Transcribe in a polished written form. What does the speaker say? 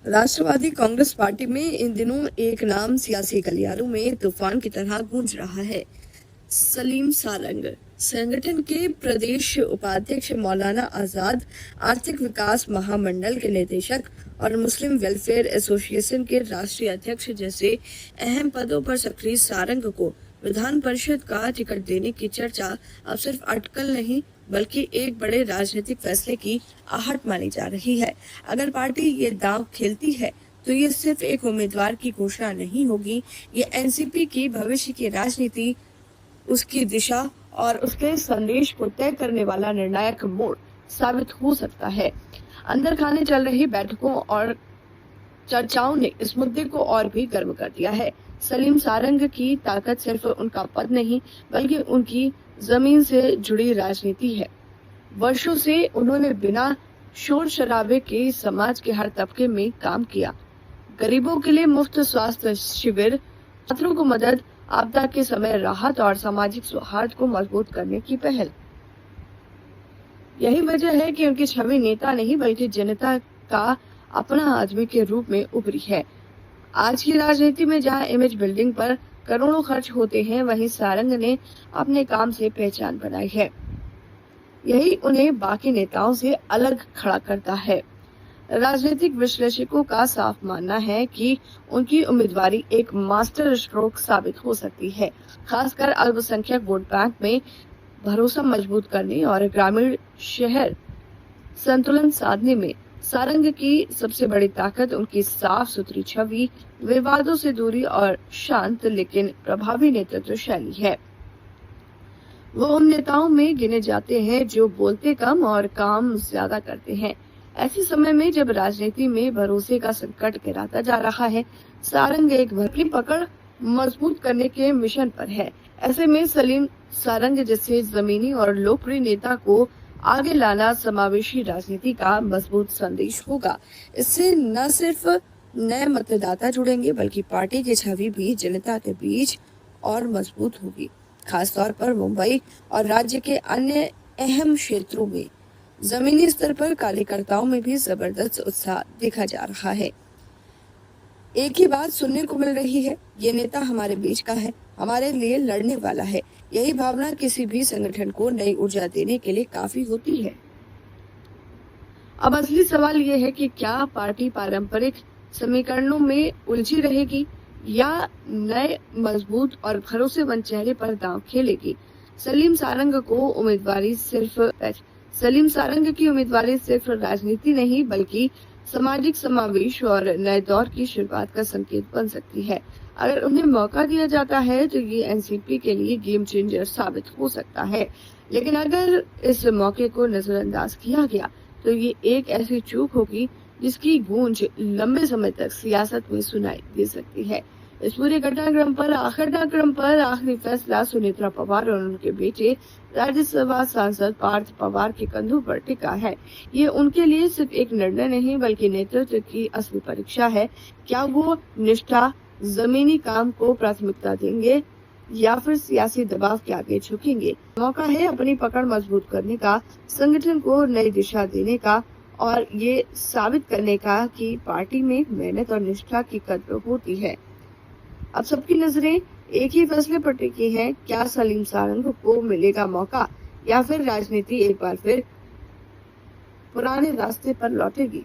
राष्ट्रवादी Congress party में इन दिनों एक नाम सियासी गलियारों में तूफान की तरह गूंज रहा है। सलीम सारंग संगठन के प्रदेश उपाध्यक्ष, मौलाना आजाद आर्थिक विकास महामंडल के निदेशक और मुस्लिम वेलफेयर एसोसिएशन के राष्ट्रीय अध्यक्ष जैसे अहम पदों पर सक्रिय सारंग को विधान परिषद का टिकट देने की चर्चा अब सिर्फ अटकल नहीं बल्कि एक बड़े राजनीतिक फैसले की आहट मानी जा रही है। अगर पार्टी ये दांव खेलती है तो ये सिर्फ एक उम्मीदवार की घोषणा नहीं होगी, ये एनसीपी की भविष्य की राजनीति, उसकी दिशा और उसके संदेश को तय करने वाला निर्णायक मोड़ साबित हो सकता है। अंदर खाने चल रही बैठकों और चर्चाओं ने इस मुद्दे को और भी गर्म कर दिया है। सलीम सारंग की ताकत सिर्फ उनका पद नहीं बल्कि उनकी जमीन से जुड़ी राजनीति है। वर्षों से उन्होंने बिना शोर शराबे के समाज के हर तबके में काम किया। गरीबों के लिए मुफ्त स्वास्थ्य शिविर, छात्रों को मदद, आपदा के समय राहत और सामाजिक सौहार्द को मजबूत करने की पहल। यही वजह है कि उनकी छवि नेता नहीं बल्कि जनता का अपना आदमी के रूप में उभरी है। आज की राजनीति में जहां इमेज बिल्डिंग पर करोड़ों खर्च होते हैं, वहीं सारंग ने अपने काम से पहचान बनाई है। यही उन्हें बाकी नेताओं से अलग खड़ा करता है। राजनीतिक विश्लेषकों का साफ मानना है कि उनकी उम्मीदवारी एक मास्टर स्ट्रोक साबित हो सकती है, खासकर अल्पसंख्यक वोट बैंक में भरोसा मजबूत करने और ग्रामीण शहर संतुलन साधने में। सारंग की सबसे बड़ी ताकत उनकी साफ सुथरी छवि, विवादों से दूरी और शांत लेकिन प्रभावी नेतृत्व शैली है। वो उन नेताओं में गिने जाते हैं जो बोलते कम और काम ज्यादा करते हैं। ऐसे समय में जब राजनीति में भरोसे का संकट गिराता जा रहा है, सारंग एक अपनी पकड़ मजबूत करने के मिशन पर है। ऐसे में सलीम सारंग जैसे जमीनी और लोकप्रिय नेता को आगे लाना समावेशी राजनीति का मजबूत संदेश होगा। इससे न सिर्फ नए मतदाता जुड़ेंगे बल्कि पार्टी की छवि भी जनता के बीच और मजबूत होगी। खासतौर पर मुंबई और राज्य के अन्य अहम क्षेत्रों में जमीनी स्तर पर कार्यकर्ताओं में भी जबरदस्त उत्साह देखा जा रहा है। एक ही बात सुनने को मिल रही है, ये नेता हमारे बीच का है, हमारे लिए लड़ने वाला है। यही भावना किसी भी संगठन को नई ऊर्जा देने के लिए काफी होती है। अब असली सवाल ये है कि क्या पार्टी पारंपरिक समीकरणों में उलझी रहेगी या नए मजबूत और भरोसेमंद चेहरे पर दांव खेलेगी। सलीम सारंग की उम्मीदवारी सिर्फ राजनीति नहीं बल्कि सामाजिक समावेश और नए दौर की शुरुआत का संकेत बन सकती है। अगर उन्हें मौका दिया जाता है तो ये एनसीपी के लिए गेम चेंजर साबित हो सकता है, लेकिन अगर इस मौके को नजरअंदाज किया गया तो ये एक ऐसी चूक होगी जिसकी गूंज लंबे समय तक सियासत में सुनाई दे सकती है। इस पूरे घटनाक्रम पर आखिरी फैसला सुनेत्रा पवार और उनके बेटे राज्यसभा सांसद पार्थ पवार के कंधों पर टिका है। ये उनके लिए सिर्फ एक निर्णय नहीं बल्कि नेतृत्व की असली परीक्षा है। क्या वो निष्ठा, जमीनी काम को प्राथमिकता देंगे या फिर सियासी दबाव के आगे झुकेंगे। मौका है अपनी पकड़ मजबूत करने का, संगठन को नई दिशा देने का और ये साबित करने का कि पार्टी में मेहनत और निष्ठा की कद्र होती है। अब सबकी नजरें एक ही फैसले पर टिकी हैं, क्या सलीम सारंग को मिलेगा मौका या फिर राजनीति एक बार फिर पुराने रास्ते पर लौटेगी।